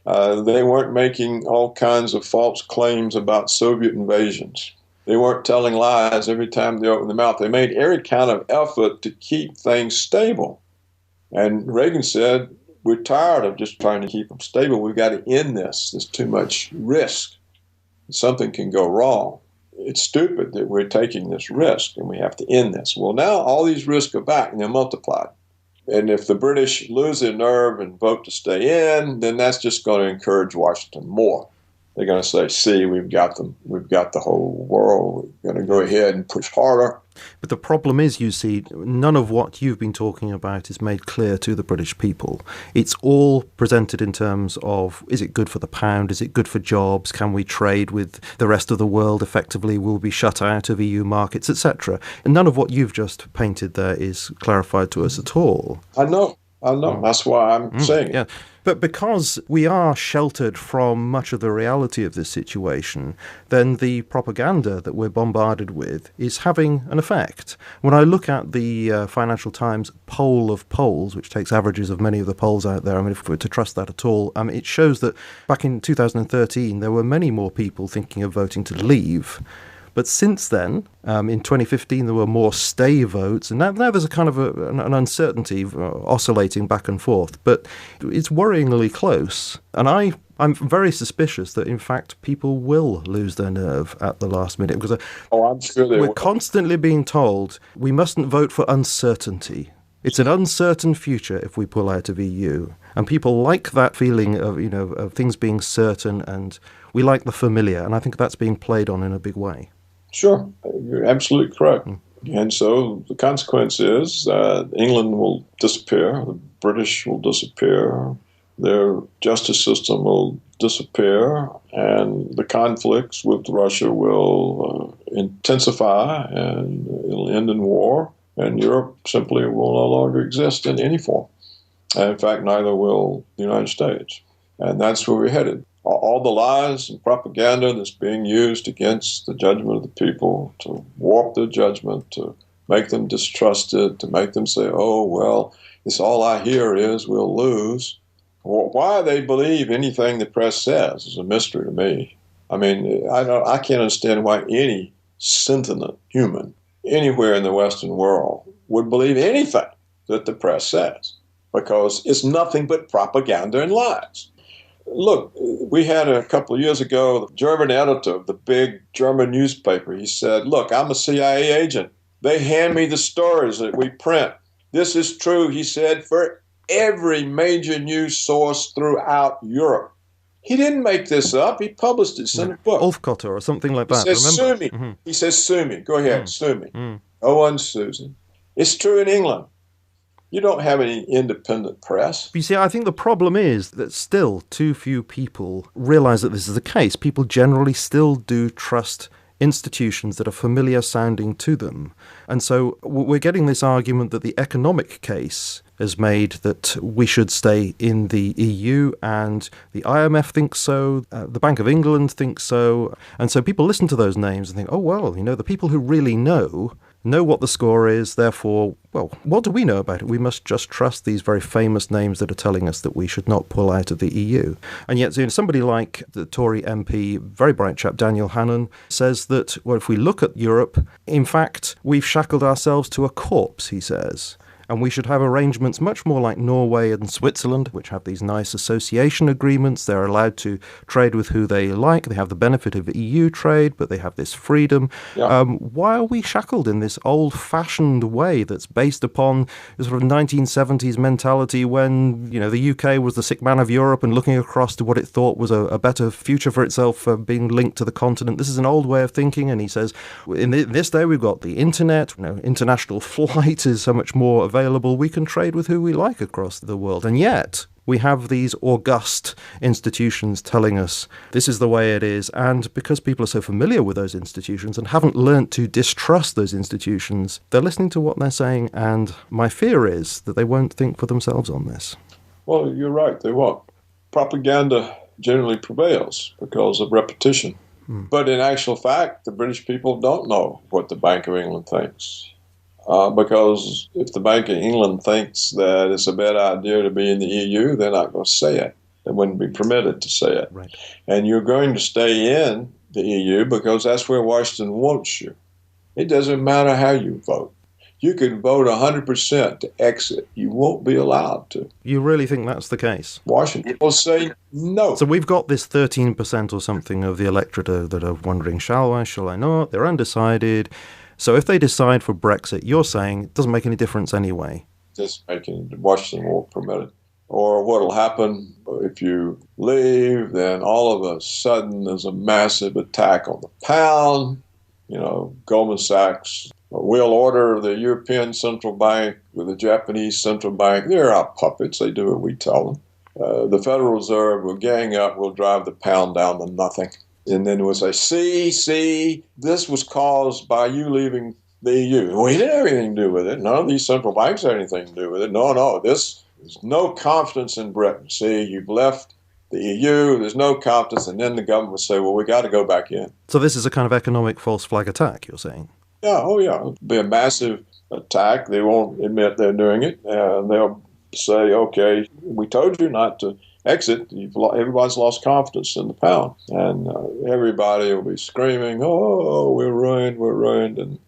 They weren't making all kinds of false claims about Soviet invasions. They weren't telling lies every time they opened their mouth. They made every kind of effort to keep things stable. And Reagan said, we're tired of just trying to keep them stable. We've got to end this. There's too much risk. Something can go wrong. It's stupid that we're taking this risk, and we have to end this. Well, now all these risks are back, and they're multiplied. And if the British lose their nerve and vote to stay in, then that's just going to encourage Washington more. They're going to say, see, we've got them. We've got the whole world. We're going to go ahead and push harder. But the problem is, you see, none of what you've been talking about is made clear to the British people. It's all presented in terms of, is it good for the pound? Is it good for jobs? Can we trade with the rest of the world effectively? Will we be shut out of EU markets, etc.? And none of what you've just painted there is clarified to us at all. I know. I know. That's why I'm saying it. Yeah. But because we are sheltered from much of the reality of this situation, then the propaganda that we're bombarded with is having an effect. When I look at the Financial Times poll of polls, which takes averages of many of the polls out there, I mean, if we were to trust that at all, it shows that back in 2013, there were many more people thinking of voting to leave. But since then, in 2015, there were more stay votes, and now there's a kind of an uncertainty oscillating back and forth. But it's worryingly close, and I'm very suspicious that, in fact, people will lose their nerve at the last minute, because I'm sure they we're will. constantly being told we mustn't vote for uncertainty. It's an uncertain future if we pull out of EU. And people like that feeling of, of things being certain, and we like the familiar, and I think that's being played on in a big way. Sure, you're absolutely correct. And so the consequence is that England will disappear, the British will disappear, their justice system will disappear, and the conflicts with Russia will intensify, and it'll end in war, and Europe simply will no longer exist in any form. And in fact, neither will the United States. And that's where we're headed. All the lies and propaganda that's being used against the judgment of the people to warp their judgment, to make them distrusted, to make them say, oh, well, it's all I hear is we'll lose. Well, why they believe anything the press says is a mystery to me. I mean, I can't understand why any sentient human anywhere in the Western world would believe anything that the press says, because it's nothing but propaganda and lies. Look, we had a couple of years ago, the German editor of the big German newspaper, he said, look, I'm a CIA agent. They hand me the stories that we print. This is true, he said, for every major news source throughout Europe. He didn't make this up. He published it in a book. Ulfkotter or something like that. He says, remember? sue me. Mm-hmm. He says, sue me. Go ahead, sue me. No one sues him. It's true in England. You don't have any independent press. You see, I think the problem is that still too few people realize that this is the case. People generally still do trust institutions that are familiar sounding to them. And so we're getting this argument that the economic case has made that we should stay in the EU, and the IMF thinks so, the Bank of England thinks so. And so people listen to those names and think, oh, well, the people who really know what the score is, therefore, well, what do we know about it? We must just trust these very famous names that are telling us that we should not pull out of the EU. And yet somebody like the Tory MP, very bright chap, Daniel Hannan, says that, well, if we look at Europe, in fact, we've shackled ourselves to a corpse, he says. And we should have arrangements much more like Norway and Switzerland, which have these nice association agreements. They're allowed to trade with who they like. They have the benefit of EU trade, but they have this freedom. Yeah. Why are we shackled in this old-fashioned way that's based upon the sort of 1970s mentality when, the UK was the sick man of Europe and looking across to what it thought was a better future for itself, being linked to the continent? This is an old way of thinking, and he says, in this day we've got the internet, international flight is so much more available, we can trade with who we like across the world. And yet, we have these august institutions telling us this is the way it is. And because people are so familiar with those institutions and haven't learnt to distrust those institutions, they're listening to what they're saying. And my fear is that they won't think for themselves on this. Well, you're right, they won't. Propaganda generally prevails because of repetition. But in actual fact, the British people don't know what the Bank of England thinks. Because if the Bank of England thinks that it's a bad idea to be in the EU, they're not going to say it. They wouldn't be permitted to say it. Right. And you're going to stay in the EU because that's where Washington wants you. It doesn't matter how you vote. You can vote 100% to exit. You won't be allowed to. You really think that's the case? Washington will say no. So we've got this 13% or something of the electorate that are wondering, shall I not? They're undecided. So if they decide for Brexit, you're saying it doesn't make any difference anyway. Just making Washington won't permit it. Or what will happen if you leave, then all of a sudden there's a massive attack on the pound. Goldman Sachs will order the European Central Bank with the Japanese Central Bank. They're our puppets. They do what we tell them. The Federal Reserve will gang up, will drive the pound down to nothing. And then we'll say, see, this was caused by you leaving the EU. We didn't have anything to do with it. None of these central banks had anything to do with it. No, this There's no confidence in Britain. See, you've left the EU, there's no confidence, and then the government would say, well, we got to go back in. So this is a kind of economic false flag attack, you're saying? Yeah, oh yeah. It'll be a massive attack. They won't admit they're doing it, and they'll say, okay, we told you not to exit. Everybody's lost confidence in the pound, and everybody will be screaming, oh, we're ruined, and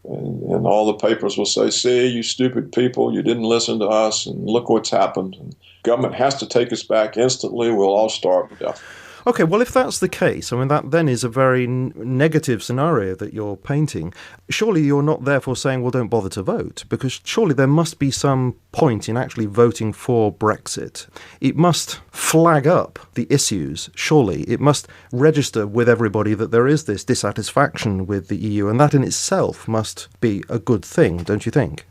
all the papers will say, see, you stupid people, you didn't listen to us, and look what's happened. And government has to take us back instantly. We'll all starve to death. Okay, well, if that's the case, I mean, that then is a very negative scenario that you're painting. Surely you're not therefore saying, well, don't bother to vote, because surely there must be some point in actually voting for Brexit. It must flag up the issues, surely. It must register with everybody that there is this dissatisfaction with the EU, and that in itself must be a good thing, don't you think?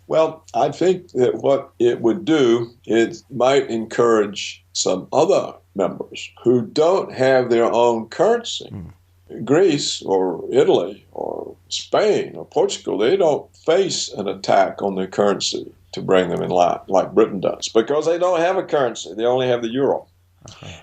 Well, I think that what it would do, it might encourage some other members who don't have their own currency. Greece or Italy or Spain or Portugal, they don't face an attack on their currency to bring them in line like Britain does because they don't have a currency. They only have the euro.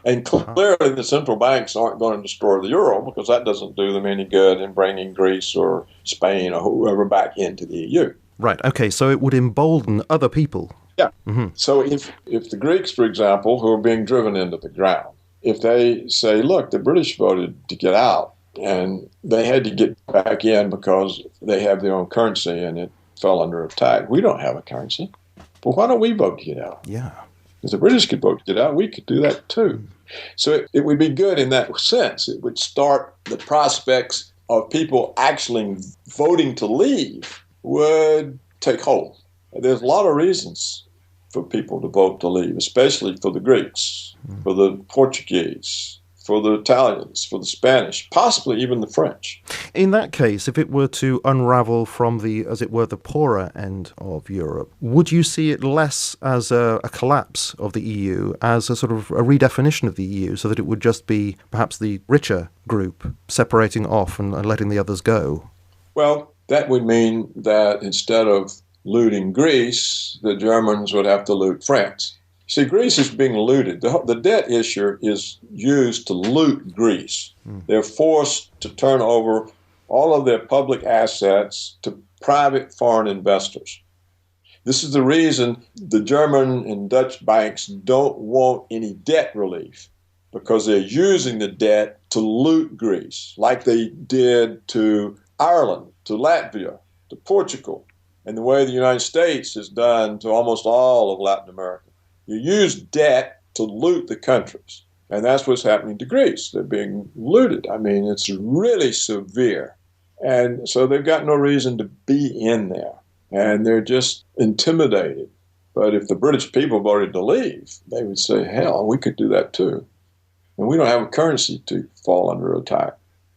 And clearly the central banks aren't going to destroy the euro because that doesn't do them any good in bringing Greece or Spain or whoever back into the EU. Right, okay, so it would embolden other people. Yeah. So if the Greeks, for example, who are being driven into the ground, if they say, look, the British voted to get out and they had to get back in because they have their own currency and it fell under attack. We don't have a currency. Well, why don't we vote to get out? Yeah. If the British could vote to get out, we could do that too. So it would be good in that sense. It would start the prospects of people actually voting to leave would take hold. There's a lot of reasons for people to vote to leave, especially for the Greeks, for the Portuguese, for the Italians, for the Spanish, possibly even the French. In that case, if it were to unravel from the, as it were, the poorer end of Europe, would you see it less as a collapse of the EU, as a sort of a redefinition of the EU, so that it would just be perhaps the richer group separating off and letting the others go? Well, that would mean that instead of looting Greece, the Germans would have to loot France. See, Greece is being looted. The debt issue is used to loot Greece. They're forced to turn over all of their public assets to private foreign investors. This is the reason the German and Dutch banks don't want any debt relief, because they're using the debt to loot Greece, like they did to Ireland, to Latvia, to Portugal, and the way the United States has done to almost all of Latin America. You use debt to loot the countries, and that's what's happening to Greece. They're being looted. I mean, it's really severe. And so they've got no reason to be in there, and they're just intimidated. But if the British people voted to leave, they would say, hell, we could do that too. And we don't have a currency to fall under attack.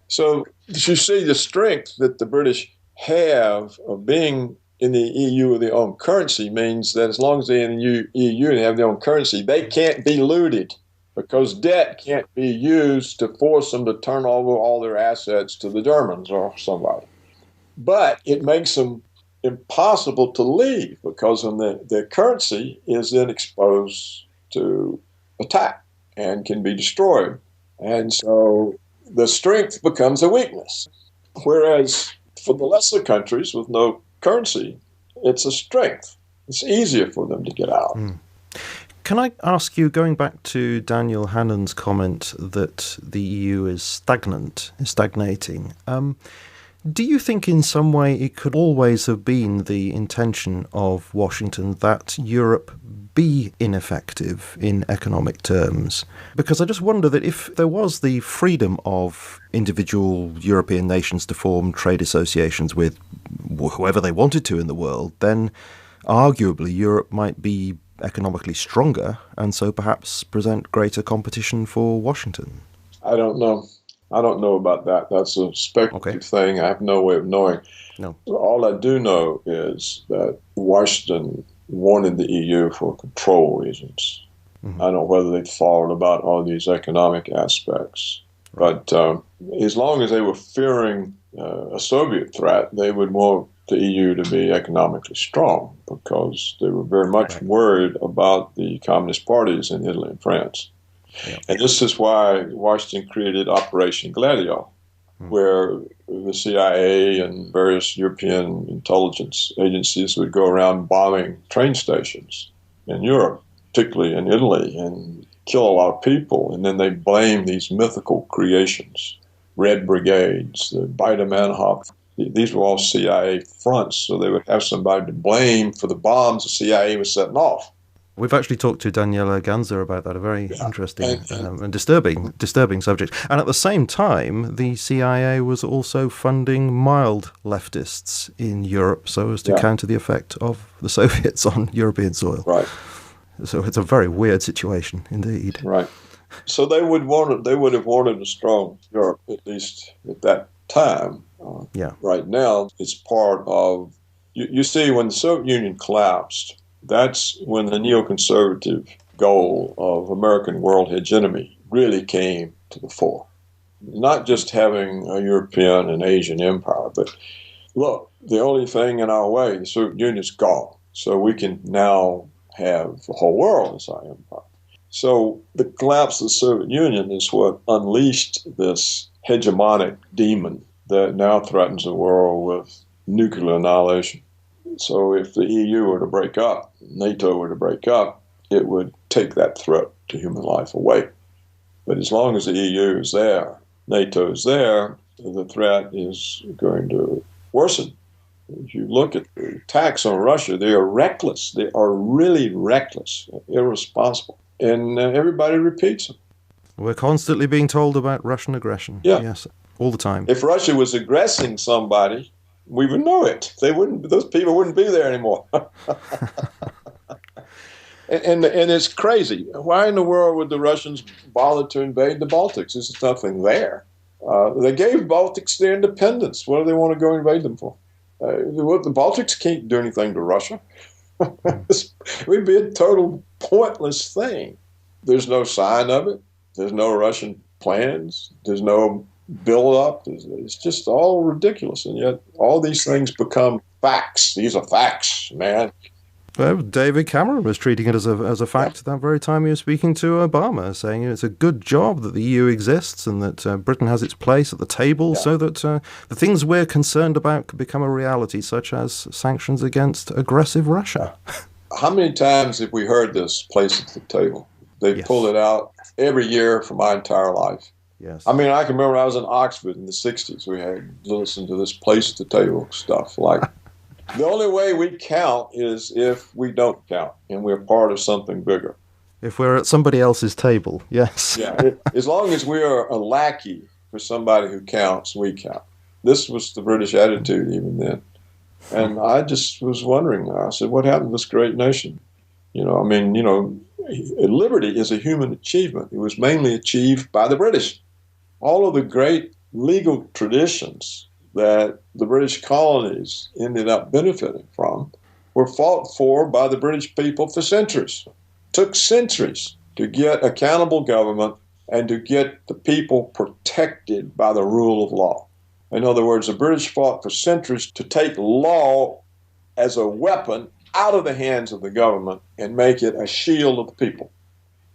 So you see the strength that the British have of being in the EU with their own currency means that as long as they're in the EU and have their own currency, they can't be looted because debt can't be used to force them to turn over all their assets to the Germans or somebody. But it makes them impossible to leave because their currency is then exposed to attack and can be destroyed. And so the strength becomes a weakness. Whereas for the lesser countries with no currency, it's a strength. It's easier for them to get out. Can I ask you, going back to Daniel Hannan's comment that the EU is stagnating, do you think in some way it could always have been the intention of Washington that Europe be ineffective in economic terms? Because I just wonder that if there was the freedom of individual European nations to form trade associations with whoever they wanted to in the world, then arguably Europe might be economically stronger and so perhaps present greater competition for Washington. I don't know. I don't know about that. That's a speculative thing. I have no way of knowing. No. All I do know is that Washington wanted the EU for control reasons. I don't know whether they thought about all these economic aspects. Right. But as long as they were fearing a Soviet threat, they would more the EU to be economically strong because they were very much worried about the communist parties in Italy and France. Yeah. And this is why Washington created Operation Gladio, where the CIA and various European intelligence agencies would go around bombing train stations in Europe, particularly in Italy, and kill a lot of people. And then they blame these mythical creations, Red Brigades, the Baader-Meinhof. These were all CIA fronts, so they would have somebody to blame for the bombs the CIA was setting off. We've actually talked to Daniela Ganza about that, a very interesting and disturbing subject. And at the same time, the CIA was also funding mild leftists in Europe so as to counter the effect of the Soviets on European soil. Right. So it's a very weird situation indeed. Right. So they would have wanted a strong Europe, at least at that time. Right now, it's part of, you see, when the Soviet Union collapsed, that's when the neoconservative goal of American world hegemony really came to the fore. Not just having a European and Asian empire, but look, the only thing in our way, the Soviet Union is gone. So we can now have the whole world as our empire. So the collapse of the Soviet Union is what unleashed this hegemonic demon that now threatens the world with nuclear annihilation. So if the EU were to break up, NATO were to break up, it would take that threat to human life away. But as long as the EU is there, NATO is there, the threat is going to worsen. If you look at the attacks on Russia, they are reckless. They are really reckless, irresponsible. And everybody repeats them. We're constantly being told about Russian aggression. Yeah. Yes, all the time. If Russia was aggressing somebody, we would know it. Those people wouldn't be there anymore. and it's crazy. Why in the world would the Russians bother to invade the Baltics? There's nothing there. They gave Baltics their independence. What do they want to go invade them for? The Baltics can't do anything to Russia. It would be a total pointless thing. There's no sign of it. There's no Russian plans. There's no build-up. It's just all ridiculous. And yet all these things become facts. These are facts, man. Well, David Cameron was treating it as a fact that very time he was speaking to Obama, saying it's a good job that the EU exists and that Britain has its place at the table so that the things we're concerned about could become a reality, such as sanctions against aggressive Russia. How many times have we heard this place at the table? They pull it out every year for my entire life. Yes. I mean, I can remember I was in Oxford in the 60s. We had listened to this place at the table stuff. Like, the only way we count is if we don't count and we're part of something bigger. If we're at somebody else's table, yes. Yeah, as long as we are a lackey for somebody who counts, we count. This was the British attitude even then. And I just was wondering, I said, what happened to this great nation? Liberty is a human achievement. It was mainly achieved by the British. All of the great legal traditions that the British colonies ended up benefiting from were fought for by the British people for centuries. It took centuries to get accountable government and to get the people protected by the rule of law. In other words, the British fought for centuries to take law as a weapon out of the hands of the government and make it a shield of the people.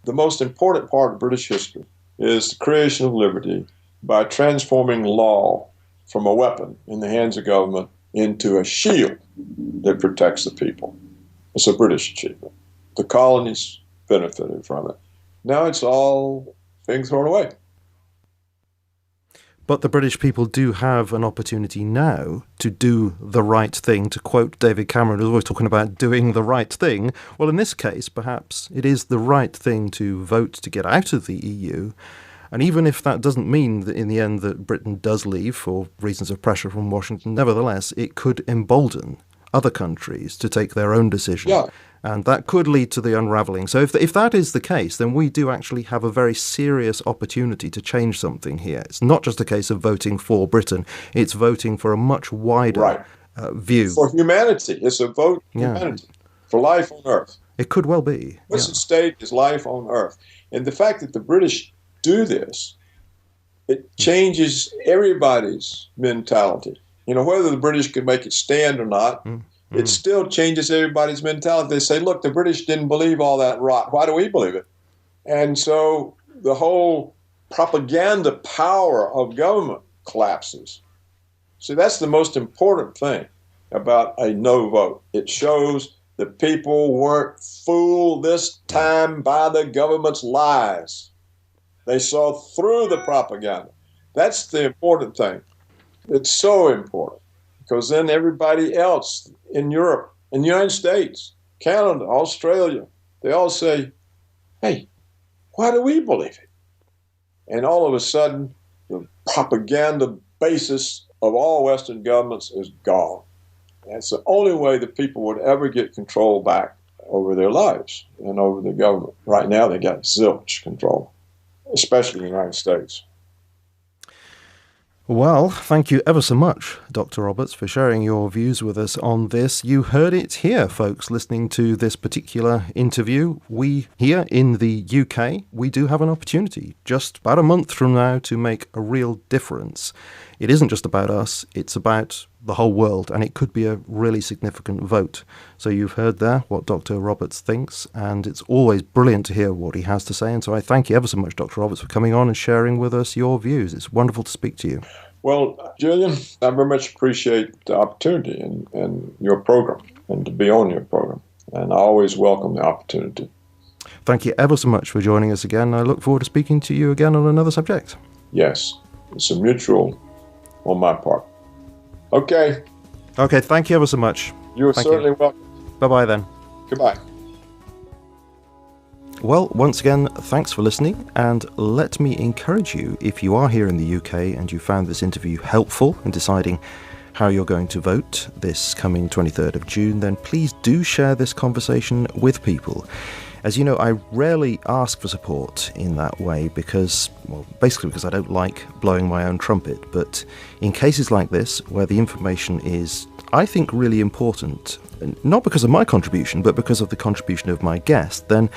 The most important part of British history is the creation of liberty by transforming law from a weapon in the hands of government into a shield that protects the people. It's a British achievement. The colonies benefited from it. Now it's all being thrown away. But the British people do have an opportunity now to do the right thing. To quote David Cameron, who's always talking about doing the right thing. Well, in this case, perhaps it is the right thing to vote to get out of the EU. And even if that doesn't mean that in the end that Britain does leave for reasons of pressure from Washington, nevertheless, it could embolden other countries to take their own decision. Yeah. And that could lead to the unravelling. So if that is the case, then we do actually have a very serious opportunity to change something here. It's not just a case of voting for Britain. It's voting for a much wider view. For humanity. It's a vote for humanity. For life on Earth. It could well be. What's at stake is life on Earth. And the fact that the British do this, it changes everybody's mentality. Whether the British could make it stand or not, it still changes everybody's mentality. They say, look, the British didn't believe all that rot. Why do we believe it? And so the whole propaganda power of government collapses. See, that's the most important thing about a no vote. It shows that people weren't fooled this time by the government's lies. They saw through the propaganda. That's the important thing. It's so important because then everybody else in Europe, in the United States, Canada, Australia, they all say, hey, why do we believe it? And all of a sudden, the propaganda basis of all Western governments is gone. That's the only way that people would ever get control back over their lives and over the government. Right now, they got zilch control, especially in the United States. Well, thank you ever so much, Dr. Roberts, for sharing your views with us on this. You heard it here, folks, listening to this particular interview. We, here in the UK, we do have an opportunity just about a month from now to make a real difference. It isn't just about us, it's about the whole world, and it could be a really significant vote. So you've heard there what Dr. Roberts thinks, and it's always brilliant to hear what he has to say. And so I thank you ever so much, Dr. Roberts, for coming on and sharing with us your views. It's wonderful to speak to you. Well, Julian, I very much appreciate the opportunity and your program and to be on your program. And I always welcome the opportunity. Thank you ever so much for joining us again. I look forward to speaking to you again on another subject. Yes, it's a mutual on my part. Okay. Okay, thank you ever so much. You're certainly welcome. Bye-bye then. Goodbye. Well, once again, thanks for listening, and let me encourage you, if you are here in the UK and you found this interview helpful in deciding how you're going to vote this coming 23rd of June, then please do share this conversation with people. As you know, I rarely ask for support in that way basically because I don't like blowing my own trumpet. But in cases like this, where the information is, I think, really important, not because of my contribution, but because of the contribution of my guest, then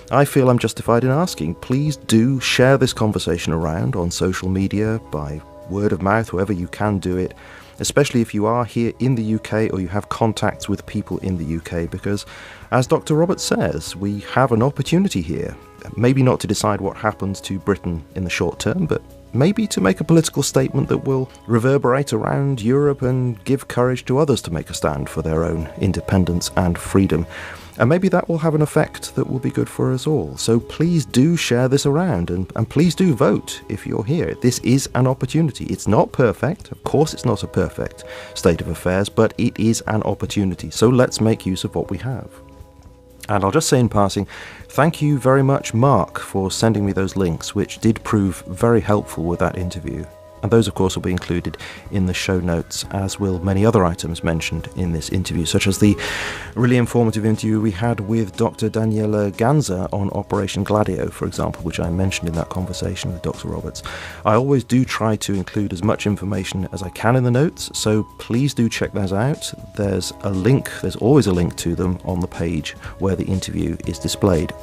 I feel I'm justified in asking, please do share this conversation around on social media, by word of mouth, whoever you can do it, especially if you are here in the UK or you have contacts with people in the UK, because as Dr. Roberts says, we have an opportunity here, maybe not to decide what happens to Britain in the short term, but maybe to make a political statement that will reverberate around Europe and give courage to others to make a stand for their own independence and freedom. And maybe that will have an effect that will be good for us all. So please do share this around and please do vote if you're here. This is an opportunity. It's not perfect. Of course, it's not a perfect state of affairs, but it is an opportunity. So let's make use of what we have. And I'll just say in passing, thank you very much, Mark, for sending me those links, which did prove very helpful with that interview. And those, of course, will be included in the show notes, as will many other items mentioned in this interview, such as the really informative interview we had with Dr. Daniela Ganza on Operation Gladio, for example, which I mentioned in that conversation with Dr. Roberts. I always do try to include as much information as I can in the notes, so please do check those out. There's always a link to them on the page where the interview is displayed.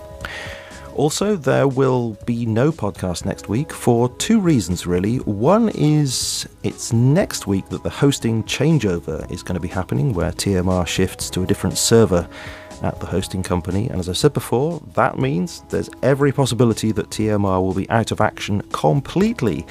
Also, there will be no podcast next week for two reasons, really. One is it's next week that the hosting changeover is going to be happening, where TMR shifts to a different server at the hosting company. And as I said before, that means there's every possibility that TMR will be out of action completely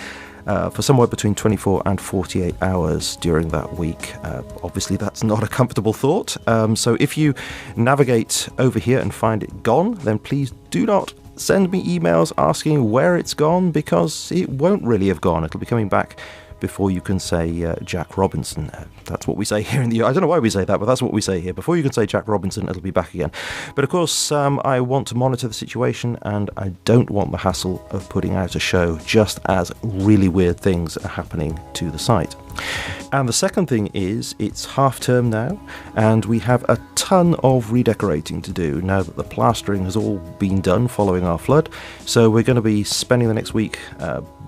for somewhere between 24 and 48 hours during that week. Obviously, that's not a comfortable thought. So if you navigate over here and find it gone, then please do not send me emails asking where it's gone, because it won't really have gone. It'll be coming back before you can say Jack Robinson. That's what we say here in the... I don't know why we say that, but that's what we say here. Before you can say Jack Robinson, it'll be back again. But of course, I want to monitor the situation, and I don't want the hassle of putting out a show just as really weird things are happening to the site. And the second thing is, it's half term now, and we have a ton of redecorating to do now that the plastering has all been done following our flood. So we're going to be spending the next week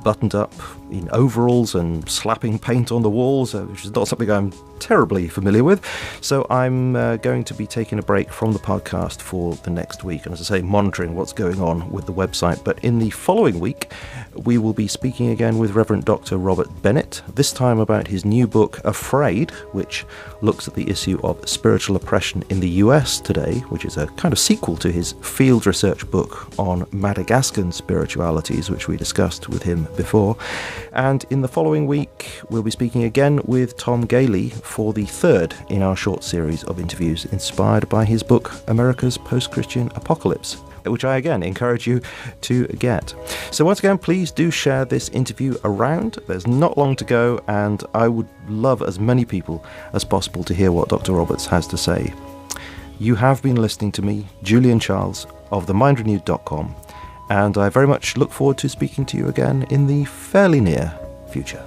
buttoned up in overalls and slapping paint on the walls, which is not something I'm terribly familiar with. So I'm going to be taking a break from the podcast for the next week, and as I say, monitoring what's going on with the website. But in the following week, we will be speaking again with Reverend Dr. Robert Bennett, this time about his new book, Afraid, which looks at the issue of spiritual oppression in the US today, which is a kind of sequel to his field research book on Madagascan spiritualities, which we discussed with him before. And in the following week, we'll be speaking again with Tom Gailey for the third in our short series of interviews inspired by his book, America's Post-Christian Apocalypse, which I again encourage you to get. So once again, please do share this interview around. There's not long to go, and I would love as many people as possible to hear what Dr. Roberts has to say. You have been listening to me, Julian Charles, of themindrenewed.com, and I very much look forward to speaking to you again in the fairly near future.